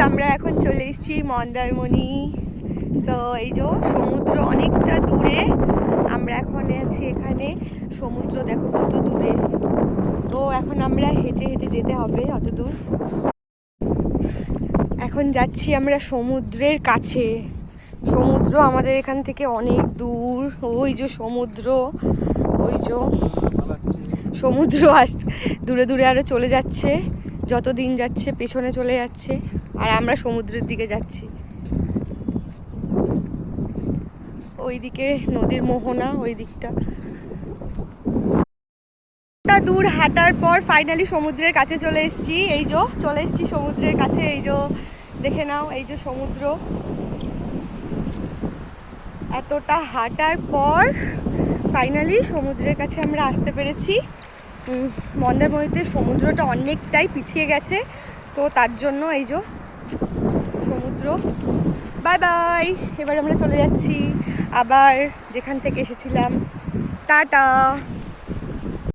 আমরা এখন চলে এসেছি মন্দারমণি। সো এই যে সমুদ্র অনেকটা দূরে, আমরা এখন আছি এখানে। সমুদ্র দেখো কত দূরে। তো এখন আমরা হেঁটে হেঁটে যেতে হবে অত দূর। এখন যাচ্ছি আমরা সমুদ্রের কাছে। সমুদ্র আমাদের এখান থেকে অনেক দূর। ওই যে সমুদ্র, ওই যে সমুদ্র দূরে দূরে আরও চলে যাচ্ছে, যত দিন যাচ্ছে পেছনে চলে যাচ্ছে, আর আমরা সমুদ্রের দিকে যাচ্ছি। ওইদিকে নদীর মোহনা, ওই দিকটা। দূর হাঁটার পর ফাইনালি সমুদ্রের কাছে চলে এসেছি। এই যে চলে এসেছি সমুদ্রের কাছে। এই যে দেখে নাও, এই যে সমুদ্র। এতটা হাঁটার পর ফাইনালি সমুদ্রের কাছে আমরা আসতে পেরেছি। মন্দারমণিতে সমুদ্রটা অনেকটাই পিছিয়ে গেছে, সো তার জন্য এই যে সমুদ্র। বাই বাই, এবার আমরা চলে যাচ্ছি আবার যেখান থেকে এসেছিলাম। টাটা।